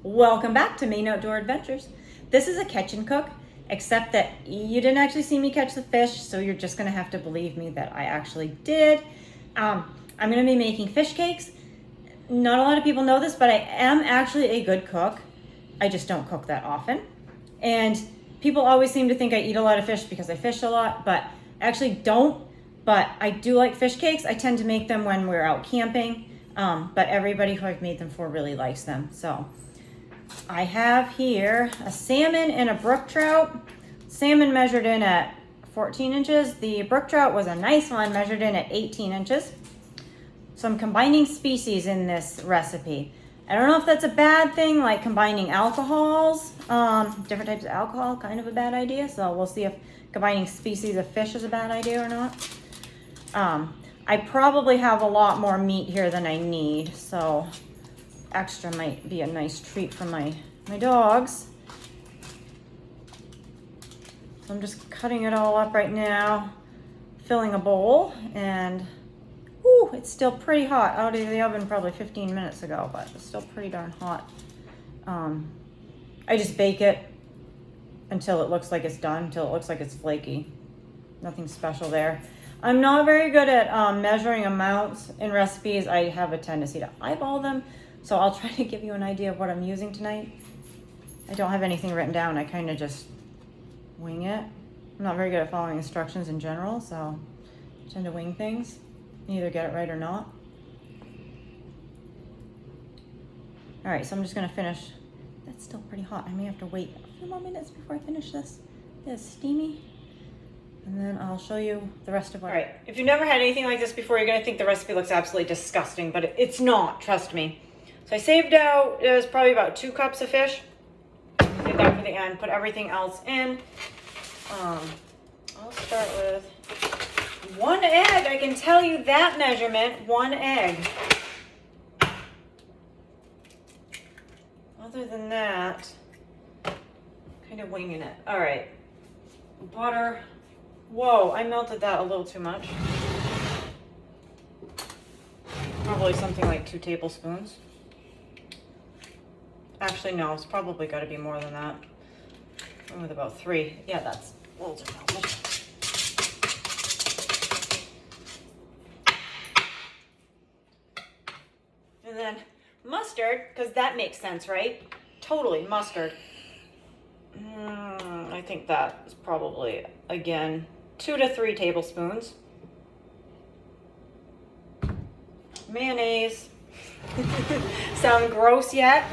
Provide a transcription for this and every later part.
Welcome back to Maine Outdoor Adventures. This is a catch and cook, except that you didn't actually see me catch the fish, so you're just gonna have to believe me that I actually did. I'm gonna be making fish cakes. Not a lot of people know this, but I am actually a good cook. I just don't cook that often. And people always seem to think I eat a lot of fish because I fish a lot, but I actually don't. But I do like fish cakes. I tend to make them when we're out camping, but everybody who I've made them for really likes them. So I have here a salmon and a brook trout. Salmon measured in at 14 inches. The brook trout was a nice one, measured in at 18 inches. So I'm combining species in this recipe. I don't know if that's a bad thing, like combining alcohols, different types of alcohol, kind of a bad idea. So we'll see if combining species of fish is a bad idea or not. I probably have a lot more meat here than I need, so extra might be a nice treat for my dogs. So I'm just cutting it all up right now, filling a bowl, and whew, it's still pretty hot. Out of the oven probably 15 minutes ago, but it's still pretty darn hot. I just bake it until it looks like it's done, until it looks like it's flaky. Nothing special there. I'm not very good at measuring amounts in recipes. I have a tendency to eyeball them, so I'll try to give you an idea of what I'm using tonight. I don't have anything written down. I kind of just wing it. I'm not very good at following instructions in general, so I tend to wing things. You either get it right or not. All right, so I'm just gonna finish. That's still pretty hot. I may have to wait a few more minutes before I finish this. It's steamy. And then I'll show you the rest of what. All right, if you've never had anything like this before, you're gonna think the recipe looks absolutely disgusting, but it's not, trust me. So I saved out, it was probably about 2 cups of fish. Save that for the end, put everything else in. I'll start with 1 egg. I can tell you that measurement, 1 egg. Other than that, kind of winging it. All right, butter. Whoa, I melted that a little too much. Probably something like 2 tablespoons. Actually, no, it's probably got to be more than that. Went with about 3. Yeah, that's a little too melted. And then mustard, because that makes sense, right? Totally, mustard. I think that is probably, again, 2 to 3 tablespoons. Mayonnaise. Sound gross yet?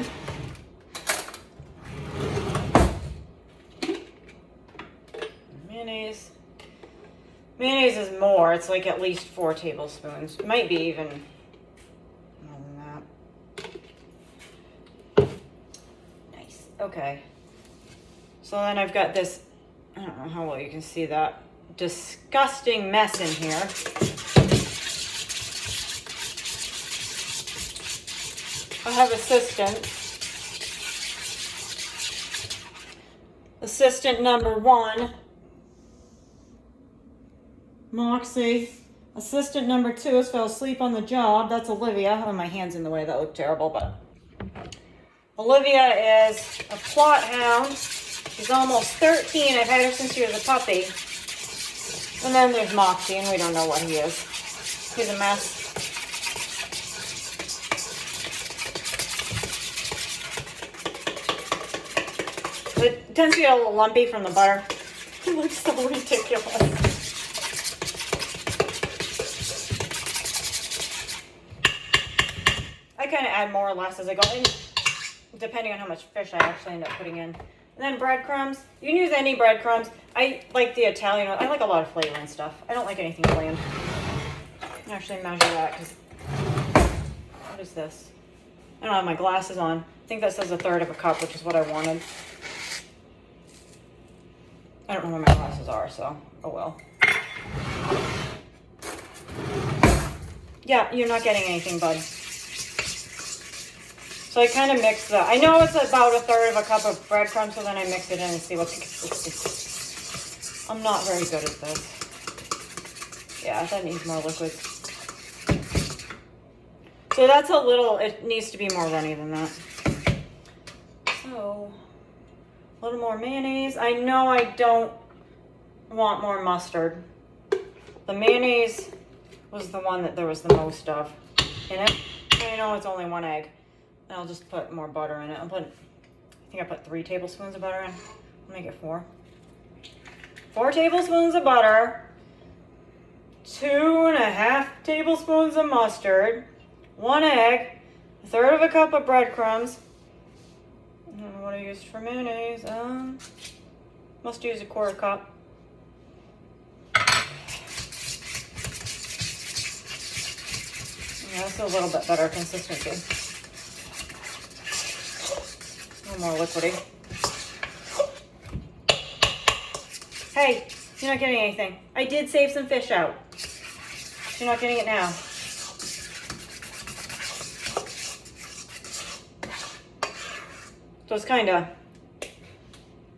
Mayonnaise. Mayonnaise is more. It's like at least 4 tablespoons. It might be even more than that. Nice. Okay. So then I've got this, I don't know how well you can see that, disgusting mess in here. I have assistant number 1, Moxie. Assistant number 2 has fell asleep on the job. That's Olivia. Oh, my hand's in the way. That looked terrible, but Olivia is a plot hound. She's almost 13. I've had her since she was a puppy. And then there's Moxie, and we don't know what he is. He's a mess. It tends to get a little lumpy from the butter. It looks so ridiculous. I kind of add more or less as I go in, depending on how much fish I actually end up putting in. And then breadcrumbs. You can use any breadcrumbs. I like the Italian one. I like a lot of flavor and stuff. I don't like anything bland. I actually measure that because, what is this? I don't have my glasses on. I think that says 1/3 of a cup, which is what I wanted. I don't know where my glasses are, so oh well. Yeah, you're not getting anything, bud. So I kind of mix the, I know it's about 1/3 of a cup of breadcrumbs, so then I mix it in and see what the consistency is. I'm not very good at this. Yeah, that needs more liquid. So that's a little, it needs to be more runny than that. So, a little more mayonnaise. I know I don't want more mustard. The mayonnaise was the one that there was the most of in it. I know it's only 1 egg. And I'll just put more butter in it. I think I put 3 tablespoons of butter in. I'll make it 4. 4 tablespoons of butter. 2.5 tablespoons of mustard. 1 egg. 1/3 cup of breadcrumbs. I don't know what I used for mayonnaise. Must use a 1/4 cup. Yeah, that's a little bit better consistency. A little more liquidy. Hey, you're not getting anything. I did save some fish out. You're not getting it now. So it's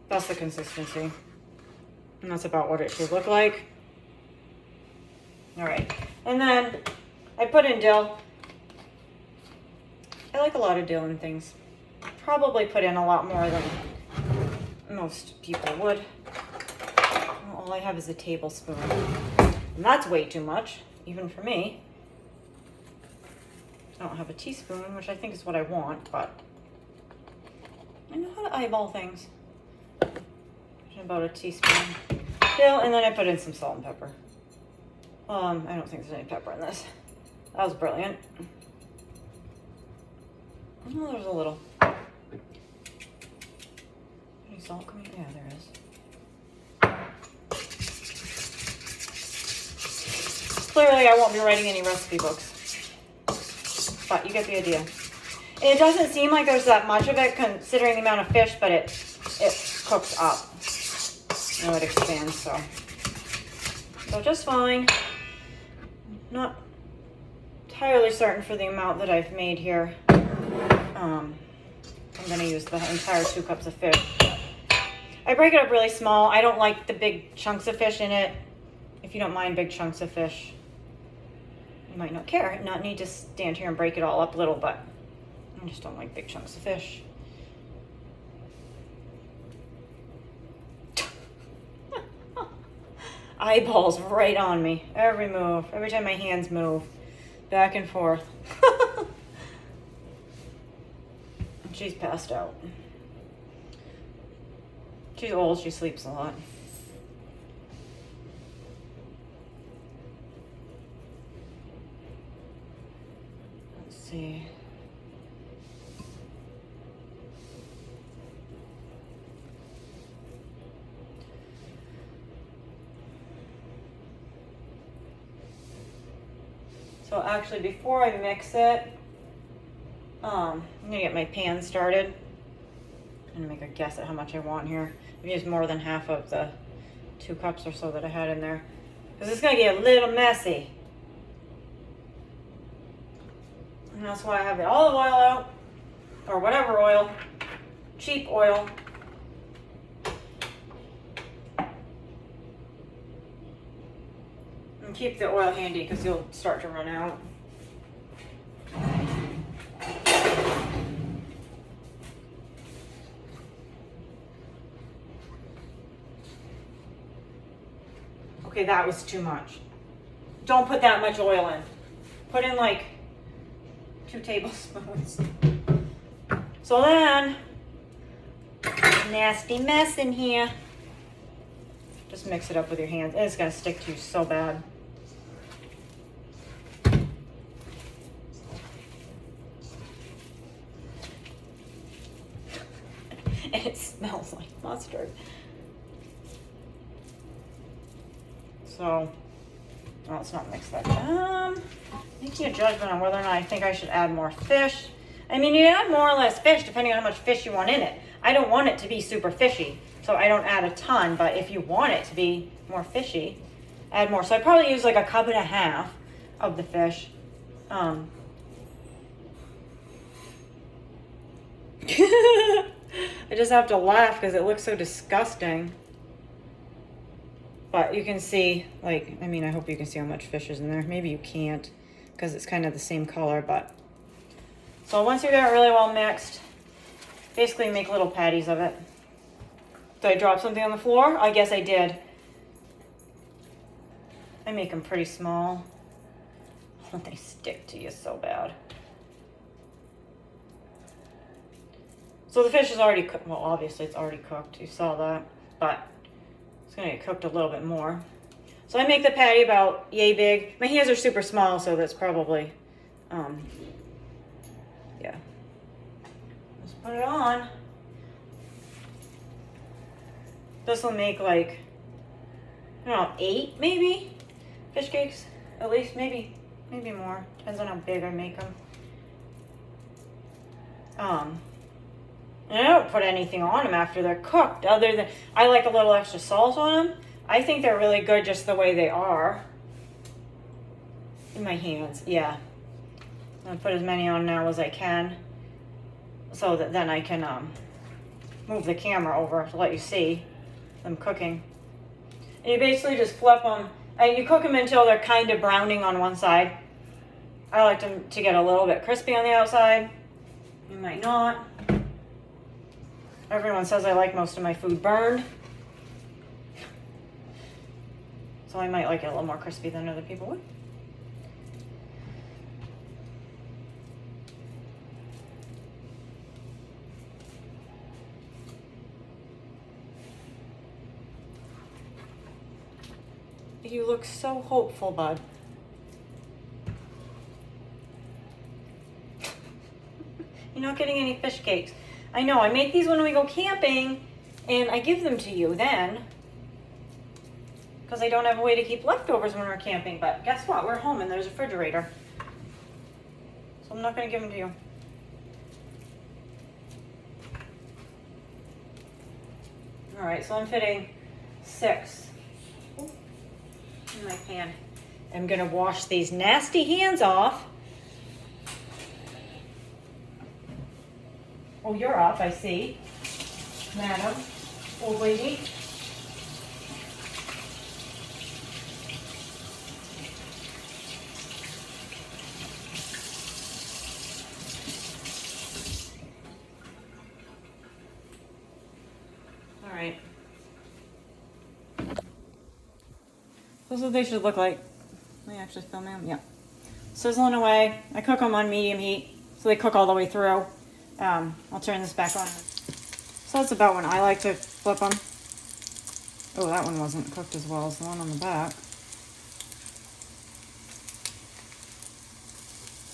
that's the consistency. And that's about what it should look like. All right. And then I put in dill. I like a lot of dill in things. Probably put in a lot more than most people would. All I have is a tablespoon. And that's way too much, even for me. I don't have a teaspoon, which I think is what I want, but I know how to eyeball things. About a teaspoon dill, and then I put in some salt and pepper. I don't think there's any pepper in this. That was brilliant. Oh, there's a little. Any salt coming? Yeah, there is. Clearly, I won't be writing any recipe books, but you get the idea. And it doesn't seem like there's that much of it considering the amount of fish, but it cooks up. You know, it expands, so just fine. Not entirely certain for the amount that I've made here. I'm going to use the entire 2 cups of fish. I break it up really small. I don't like the big chunks of fish in it. If you don't mind big chunks of fish, you might not care. Not need to stand here and break it all up little, but I just don't like big chunks of fish. Eyeballs right on me. Every move. Every time my hands move. Back and forth. She's passed out. She's old. She sleeps a lot. Let's see. So actually, before I mix it, I'm gonna get my pan started. I'm gonna make a guess at how much I want here. I've used more than half of the 2 cups or so that I had in there, because it's gonna get a little messy. And that's why I have the olive oil out, or whatever oil, cheap oil. And keep the oil handy because you'll start to run out. Okay, that was too much. Don't put that much oil in. Put in like 2 tablespoons. So then, nasty mess in here. Just mix it up with your hands. It's gonna stick to you so bad. And it smells like mustard. So, let's not mix that. Making a judgment on whether or not I think I should add more fish. I mean, you add more or less fish depending on how much fish you want in it. I don't want it to be super fishy, so I don't add a ton, but if you want it to be more fishy, add more. So I'd probably use like 1.5 cups of the fish. I just have to laugh because it looks so disgusting. But you can see, like, I mean, I hope you can see how much fish is in there. Maybe you can't because it's kind of the same color, but. So once you get it really well mixed, basically make little patties of it. Did I drop something on the floor? I guess I did. I make them pretty small. Oh, they stick to you so bad. So the fish is already cooked. Well, obviously it's already cooked. You saw that. But it's going to get cooked a little bit more. So I make the patty about yay big. My hands are super small, so that's probably, yeah. Let's put it on. This will make like, I don't know, 8 maybe fish cakes. At least, maybe more. Depends on how big I make them. And I don't put anything on them after they're cooked, other than I like a little extra salt on them. I think they're really good just the way they are. In my hands, yeah. I'm gonna put as many on now as I can, so that then I can move the camera over to let you see them cooking. And you basically just flip them, and you cook them until they're kind of browning on one side. I like them to get a little bit crispy on the outside. You might not. Everyone says I like most of my food burned. So I might like it a little more crispy than other people would. You look so hopeful, bud. You're not getting any fish cakes. I know, I make these when we go camping, and I give them to you then, because I don't have a way to keep leftovers when we're camping. But guess what? We're home and there's a refrigerator. So I'm not going to give them to you. All right, so I'm fitting 6 in my pan. I'm going to wash these nasty hands off. Oh, you're up, I see. Madam, old lady. All right. Those are what they should look like. Are they actually filming them? Yeah. Sizzling away. I cook them on medium heat, so they cook all the way through. I'll turn this back on. So that's about when I like to flip them. Oh, that one wasn't cooked as well as the one on the back.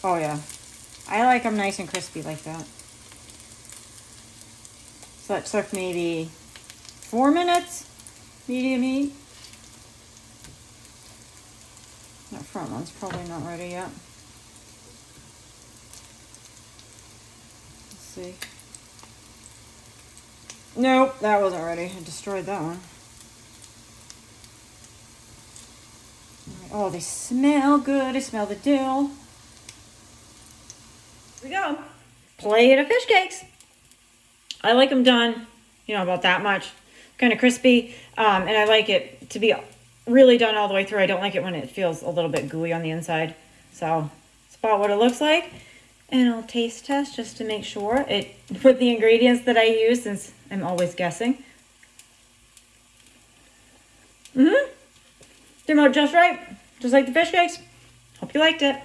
Oh yeah, I like them nice and crispy like that. So that took maybe 4 minutes, medium heat. That front one's probably not ready yet. See. Nope, that wasn't ready. I destroyed that one. Oh, they smell good. I smell the dill. Here we go. Plate of fish cakes. I like them done, you know, about that much. Kind of crispy. And I like it to be really done all the way through. I don't like it when it feels a little bit gooey on the inside. So, it's about what it looks like. And I'll taste test just to make sure it with the ingredients that I use, since I'm always guessing. Came out just right, just like the fish cakes. Hope you liked it.